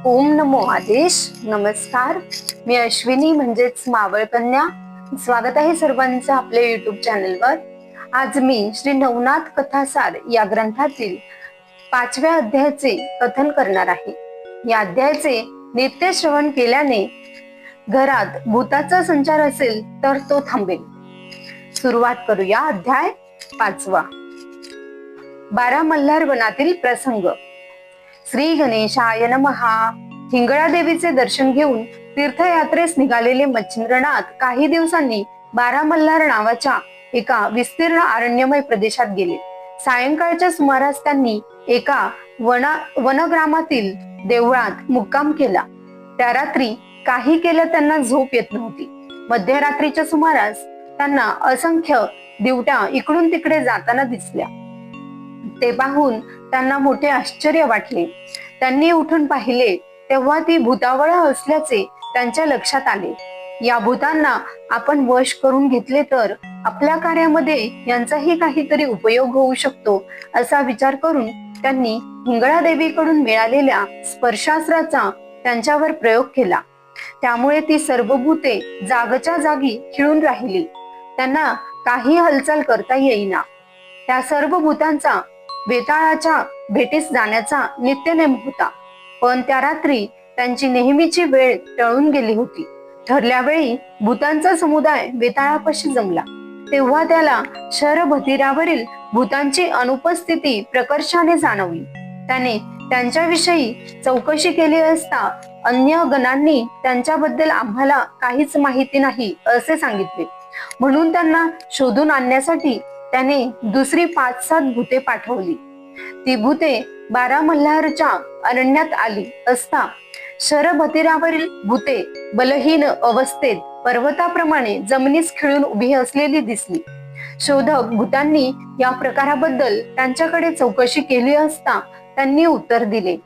ओम नमो आदेश. नमस्कार, मी अश्विनी म्हणजेच मावळ कन्या. स्वागत आहे सर्वांचं आपल्या युट्यूब चॅनलवर. आज मी श्री नवनाथ कथासार या ग्रंथातील 5व्या अध्यायाचे कथन करणार आहे. या अध्यायाचे नित्य श्रवण केल्याने घरात भूताचा संचार असेल तर तो थांबेल. सुरुवात करूया. अध्याय 5. 12 मल्हार वनातील प्रसंग. श्री गणेशाय नमहा. हिंगळा देवीचे दर्शन घेऊन तीर्थयात्रेस निघालेले मच्छिंद्रनाथ काही दिवसांनी 12 मल्हार नावाच्या एका विस्तीर्ण अरण्यमय प्रदेशात गेले. सायंकाळच्या सुमारास त्यांनी एका वनग्रामातील देवळात मुक्काम केला. त्या रात्री काही केलं त्यांना झोप येत नव्हती. मध्यरात्रीच्या सुमारास त्यांना असंख्य दिवट्या इकडून तिकडे जाताना दिसल्या. ते पाहून त्यांना मोठे आश्चर्य वाटले. त्यांनी उठून पाहिले तेव्हा ती भूतावळा असल्याचे त्यांच्या लक्षात आले. या भूतांना आपण वश करून घेतले तर आपल्या कार्यामध्ये यांचाही काहीतरी उपयोग होऊ शकतो असा विचार करून त्यांनी हिंगळा देवीकडून मिळालेल्या स्पर्शास्त्राचा त्यांच्यावर प्रयोग केला. त्यामुळे ती सर्व भूते जागच्या जागी खिळून राहिली. त्यांना काही हालचाल करता येईना. त्या सर्व भूतांचा वेताळाच्या भेटीस जाण्याचा नित्यनेम होता. पण त्या रात्री त्यांची नेहमीची वेळ टळून गेली होती. ठरल्या वेळी भूतांचा समुदाय वेताळापाशी जमला. तेव्हा त्याला शरभतीरावरील भूतांची अनुपस्थिती प्रकर्षाने जाणवली. त्याने त्यांच्याविषयी चौकशी केली असता अन्य गणांनी त्यांच्याबद्दल आम्हाला काहीच माहिती नाही असे सांगितले. म्हणून त्यांना शोधून आणण्यासाठी त्याने दुसरी 5-7 भूते पाठवली. ती भूते 12 मल्हारच्या अरण्यात आली असता शरभतीरावरील भूते बलहीन अवस्थेत पर्वताप्रमाणे जमिनीस खिळून उभी असलेली दिसली. शोधक भूतांनी या प्रकाराबद्दल त्यांच्याकडे चौकशी केली असता त्यांनी उत्तर दिले,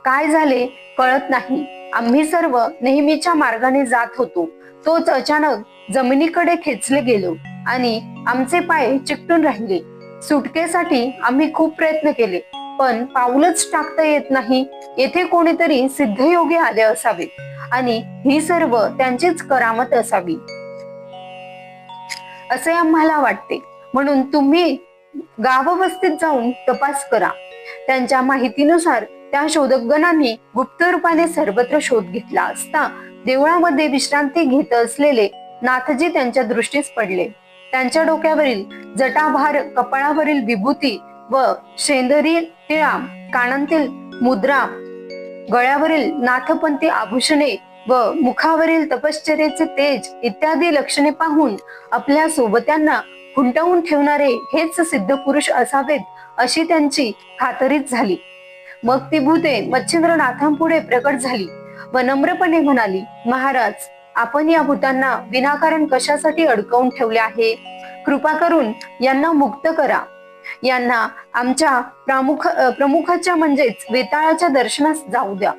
काय झाले कळत नाही. आम्ही सर्व नेहमीच्या मार्गाने जात होतो. तोच अचानक जमिनीकडे खेचले गेलो आणि आमचे पाय चिकटून राहिले. सुटकेसाठी आम्ही खूप प्रयत्न केले पण पाऊलच टाकता येत नाही. येथे कोणीतरी सिद्धयोगी आले असावे आणि ही सर्व त्यांचीच करामत असावी असे आम्हाला वाटते. म्हणून तुम्ही गाववस्तीत जाऊन तपास करा. त्यांच्या माहितीनुसार त्या शोधकगणांनी गुप्त रूपाने सर्वत्र शोध घेतला असता देवळामध्ये विश्रांती घेत असलेले नाथजी त्यांच्या दृष्टीस पडले. त्यांच्या डोक्यावरील जटाभार, कपाळावरील विभूती व शेंदरी टिळा, कानांतील मुद्रा, गळ्यावरील नाथपंथी आभूषणे व मुखावरील तपश्चर्याचे तेज इत्यादी लक्षणे पाहून आपल्या सोबत्यांना खुंटवून ठेवणारे हेच सिद्ध पुरुष असावेत अशी त्यांची खातरीच झाली. मग ती भूते मच्छिंद्रनाथांपुढे प्रकट झाली व नम्रपणे म्हणाली, महाराज, आपण या भूतांना विनाकारण कशासाठी अडकवून ठेवले आहे? कृपा करून यांना मुक्त करा. यांना आमच्या प्रमुखाच्या म्हणजेच वेताळाच्या दर्शनास जाऊ द्या.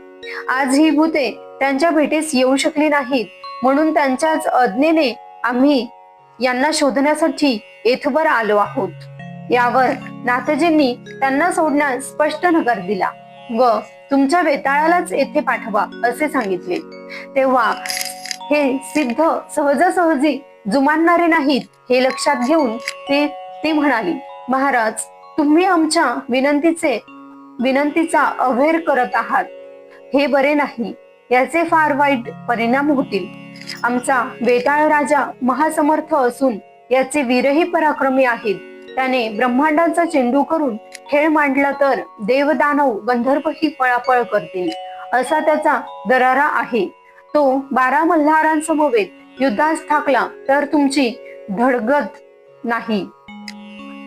आज ही भूते त्यांच्या भेटीस येऊ शकली नाहीत म्हणून त्यांच्याच आज्ञेने आम्ही यांना शोधण्यासाठी येथवर आलो आहोत. यावर नाथजींनी त्यांना सोडण्यास स्पष्ट नकार दिला व तुमच्या वेताळालाच येथे पाठवा असे सांगितले. तेव्हा हे सिद्ध सहजासहजी जुमानणारे नाहीत हे लक्षात घेऊन ती म्हणाली, महाराज, तुम्ही आमच्या विनंतीचा अवहेर करत आहात. हे बरे नाही. याचे फार वाईट परिणाम होतील. आमचा वेताळ राजा महासमर्थ असून याचे वीरही पराक्रमी आहेत. त्याने ब्रह्मांडाचा चेंडू करून खेळ मांडला तर देवदानव गंधर्वही पळापळ करतील असा त्याचा दरारा आहे. तो 12 मल्हारांसमवेत युद्धास ठाकला तर तुमची धडगत नाही.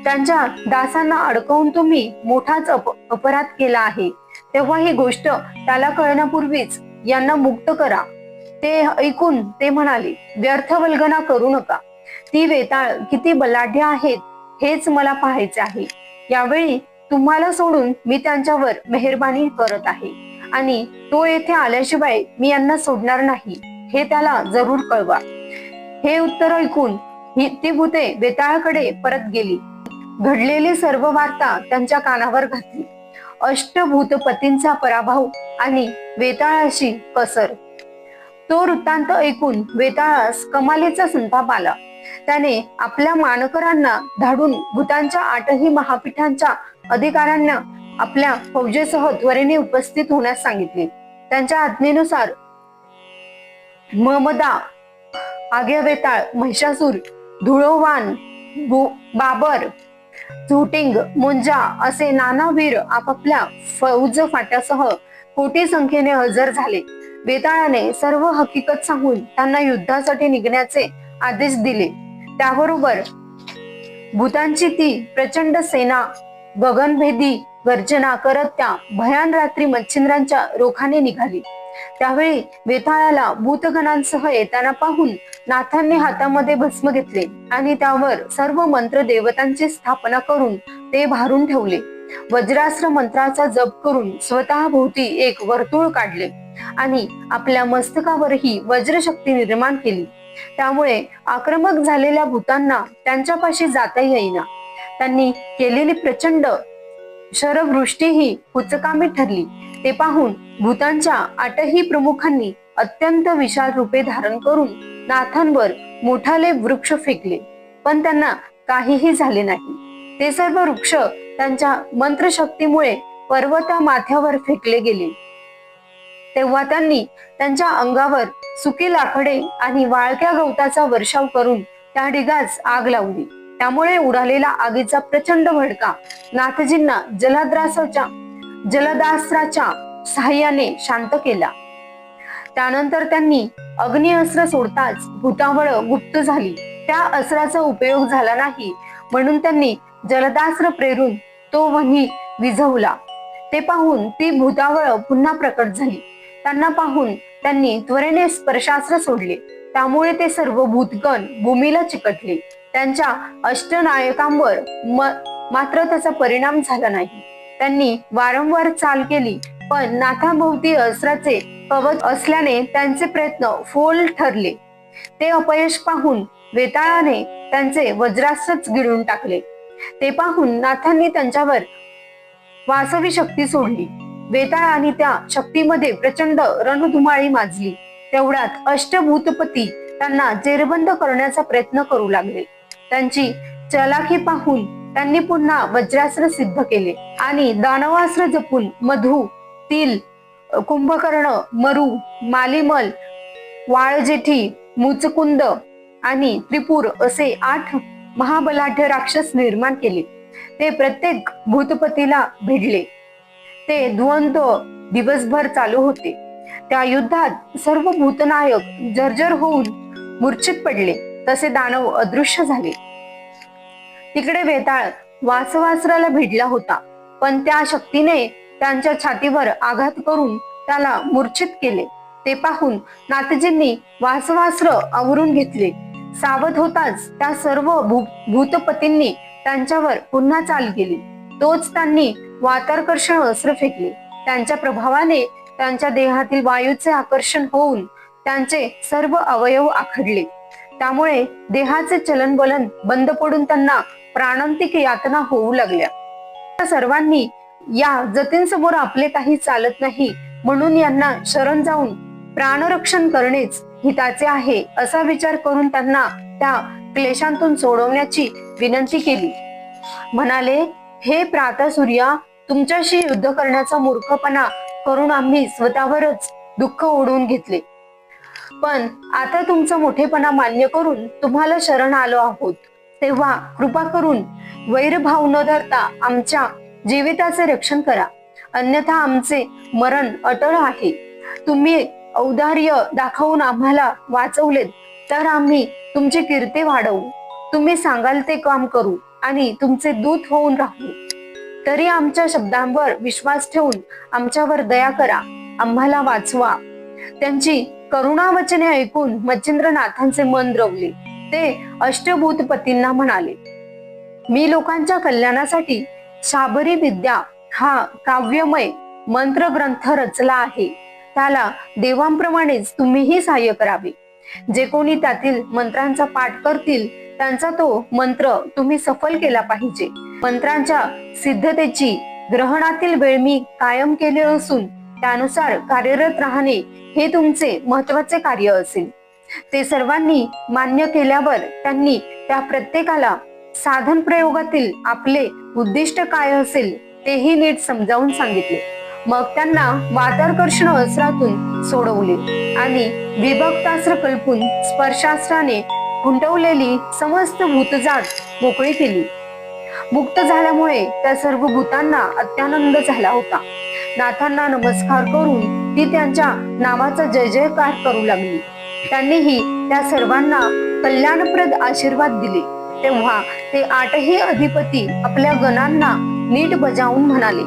त्यांच्या दासांना अडकवून तुम्ही मोठाच अपराध केला आहे. तेव्हा ही गोष्ट त्याला कळण्यापूर्वीच यांना मुक्त करा. ते ऐकून ते म्हणाले, व्यर्थ वल्गना करू नका. ती वेताळ किती बलाढ्य आहेत हेच मला पाहायचे आहे. यावेळी तुम्हाला सोडून मी त्यांच्यावर मेहरबानी करत आहे आणि तो येथे आल्याशिवाय मी यांना सोडणार नाही हे त्याला जरूर कळवा. हे उत्तर ऐकून ती भूते वेताळाकडे परत गेली. घडलेली सर्व वार्ता त्यांच्या कानावर घातली. अष्टभूतपतींचा पराभव आणि वेताळाशी कसर. तो वृत्तांत ऐकून वेताळास कमालीचा संताप आला. त्याने आपल्या मानकरांना धाडून भूतांच्या 8ही महापीठांच्या अधिकाऱ्यांना आपल्या फौजेसह त्वरेने उपस्थित होण्यास सांगितले. त्यांच्या आज्ञेनुसार महमदा, आग्यावेताळ, महिषासूर, धुळोवान, बाबर, झोटिंग, मुंजा असे नाना वीर आपापल्या फौज फाट्यासह कोटी संख्येने हजर झाले. वेताळाने सर्व हकीकत सांगून त्यांना युद्धासाठी निघण्याचे आदेश दिले. त्याबरोबर भूतांची ती प्रचंड सेना गगनभेदी गर्जना करत त्या भयान रात्री मच्छिंद्रांच्या रोखाने निघाली. त्यावेळी वेताळाला भूतगणांसह येताना पाहून नाथांनी हातामध्ये भस्म घेतले आणि त्यावर सर्व मंत्र देवतांची स्थापना करून ते भारून ठेवले. वज्रास्त्र मंत्राचा जप करून स्वतः भोवती एक वर्तुळ काढले आणि आपल्या मस्तकावरही वज्रशक्ती निर्माण केली. त्यामुळे आक्रमक झालेल्या भूतांना त्यांच्यापाशी जाता येईना. त्यांनी केलेली प्रचंड शरवृष्टी ही कुचकामी ठरली. ते पाहून भूतांच्या 8ही प्रमुखांनी अत्यंत विशाल रूपे धारण करून नाथांवर मोठाले वृक्ष फेकले, पण त्यांना काहीही झाले नाही. ते सर्व वृक्ष त्यांच्या मंत्रशक्तीमुळे पर्वता माथ्यावर फेकले गेले. तेव्हा त्यांनी त्यांच्या अंगावर सुकी लाकडे आणि वाळक्या गवताचा वर्षाव करून त्या ढिगास आग लावली. त्यामुळे उडालेला आगीचा प्रचंड भडका नाथजींना जलदास्त्राच्या साहाय्याने शांत केला. त्यानंतर त्यांनी अग्नी अस्त्र सोडताच भूतावळ गुप्त झाली. त्या अस्त्राचा उपयोग झाला नाही म्हणून त्यांनी जलदास्त्र प्रेरून तो वन्ही विझवला. ते पाहून ती भूतावळ पुन्हा प्रकट झाली. त्यांना पाहून त्यांनी त्वरेने स्पर्शास्त्र सोडले. त्यामुळे ते सर्व भूतगण भूमीला चिकटले. त्यांच्या अष्टनायकांवर मात्र त्याचा परिणाम झाला नाही. त्यांनी वारंवार चाल केली, पण नाथाभोवती अस्त्राचे कवच असल्याने त्यांचे प्रयत्न फोल ठरले. ते अपयश पाहून वेताळाने त्यांचे वज्रास्त्रच गिळून टाकले. ते पाहून नाथांनी त्यांच्यावर वासवी शक्ती सोडली. वेताळ आणि त्या शक्तीमध्ये प्रचंड रणधुमाळी माजली. तेवढ्यात अष्टभूतपती त्यांना जेरबंद करण्याचा प्रयत्न करू लागले. त्यांची चलाखी पाहून त्यांनी पुन्हा वज्रास्त्र सिद्ध केले आणि दानवास्त्र जपून मधु, तिल, कुंभकर्ण, मरु, मालिमल, वाळजेठी, मुचकुंद आणि त्रिपुर असे 8 महाबलाढ्य राक्षस निर्माण केले. ते प्रत्येक भूतपतीला भिडले. ते द्वंद्व दिवसभर चालू होते. त्या युद्धात सर्व भूतनायक जर्जर होऊन मूर्छित पडले. तसे दानव अदृश्य झाले. तिकडे वेताळ वासवास्त्राला भिडला होता, पण त्या शक्तीने त्यांच्या छातीवर आघात करून त्याला मूर्छित केले. ते पाहून नाथजींनी वासवास्त्र आवरून घेतले. सावध होताच त्या सर्व भूतपतींनी त्यांच्यावर पुन्हा चाल केली. तोच त्यांनी वाताकर्षण अस्त्र फेकले. त्यांच्या प्रभावाने त्यांच्या देहातील वायूचे आकर्षण होऊन त्यांचे सर्व अवयव आखडले. त्यामुळे देहाचे चलनबलन बंद पडून त्यांना प्राणांतिक यातना होऊ लागल्या. सर्वांनी या जतींसमोर आपले काही चालत नाही म्हणून यांना शरण जाऊन प्राणरक्षण करणेच हिताचे आहे असा विचार करून त्यांना त्या क्लेशांतून सोडवण्याची विनंती केली. म्हणाले, हे प्रातःसूर्या, तुमच्याशी युद्ध करण्याचा मूर्खपणा करून आम्ही स्वतःवरच दुःख ओढवून घेतले. पण आता तुमचा मोठेपणा मान्य करून तुम्हाला शरण आलो आहोत. तेव्हा कृपा करून वैरभाव न धरता आमच्या जीविताचे रक्षण करा, अन्यथा आमचे मरण अटळ आहे. तुम्ही औदार्य दाखवून आम्हाला वाचवलेत तर आम्ही तुमची कीर्ती वाढवू. तुम्ही सांगाल ते काम करू आणि तुमचे दूत होऊन राहू. तरी आमच्या शब्दांवर विश्वास ठेवून आमच्यावर दया करा, आम्हाला वाचवा. त्यांची करुणावचने ऐकून मच्छिंद्रनाथांचे मन द्रवले. ते अष्टभूतपतींना म्हणाले, मी लोकांच्या कल्याणासाठी शाबरी विद्या हा काव्यमय मंत्र ग्रंथ रचला आहे. त्याला देवांप्रमाणेच तुम्हीही सहाय्य करावे. जे कोणी त्यातील मंत्रांचा पाठ करतील त्यांचा तो मंत्र तुम्ही सफल केला पाहिजे. मंत्रांच्या सिद्धतेची ग्रहणातील वेळ मी कायम केले असून त्यानुसार कार्यरत राहणे हे तुमचे महत्वाचे कार्य असेल. ते सर्वांनी मान्य केल्यावर त्यांनी त्या प्रत्येकाला साधन प्रयोगातील आपले उद्दिष्ट काय असेल तेही नीट समजावून सांगितले. मग त्यांना वाताकर्षण अस्त्रातून सोडवले आणि विभक्तास्त्र कल्पून स्पर्शास्त्राने खुंटवलेली समस्त भूतजात मोकळी केली. मुक्त झाल्यामुळे त्या सर्व भूतांना अत्यानंद झाला होता. नाथांना नमस्कार करून ती त्यांच्या नावाचा जय जयकार करू लागली. त्यांनीही त्या सर्वांना कल्याणप्रद आशीर्वाद दिले. तेव्हा ते 8ही अधिपती आपल्या गणांना नीट बजावून म्हणाले,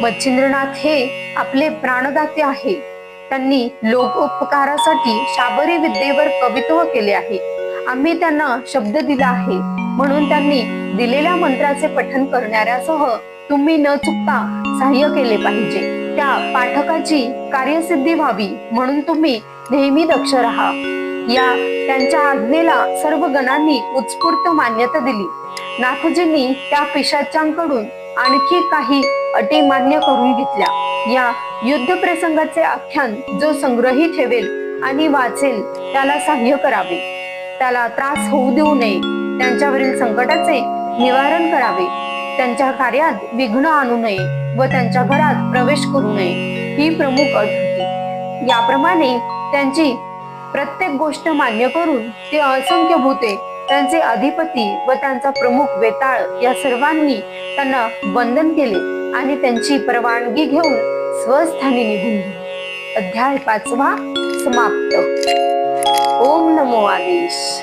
मच्छिंद्रनाथ हे आपले प्राणदाते आहे. त्यांनी लोकोपकारासाठी शाबरी विद्येवर कवित्व केले आहे. आम्ही त्यांना शब्द दिला आहे म्हणून त्यांनी दिलेल्या मंत्राचे पठण करणाऱ्यासह तुम्ही न चुकता सहाय्य केले पाहिजे. त्या पाठकाची कार्यसिद्धी व्हावी म्हणून तुम्ही नेहमी दक्ष राहा. या त्यांच्या आज्ञेला सर्व गणांनी उत्स्फूर्त मान्यता दिली. नाथजींनी त्या पिशाच्यांकडून आणखी काही अटी मान्य करून घेतल्या. या युद्ध प्रसंगाचे आख्यान जो संग्रही ठेवेल आणि वाचेल त्याला सहाय्य करावे. त्याला त्रास होऊ देऊ नये. त्यांच्यावरील संकटाचे निवारण करावे. त्यांच्या कार्यात विघ्न आणू नये व त्यांच्या घरात प्रवेश करू नये ही प्रमुख अट होती. याप्रमाणे त्यांची प्रत्येक गोष्ट मान्य करून ते असंख्य भूते, त्यांचे अधिपती व त्यांचा प्रमुख वेताळ या सर्वांनी त्यांना वंदन केले आणि त्यांची परवानगी घेऊन स्वस्थानी निघून गेले. अध्याय 5 समाप्त. ओम नमो आदेश.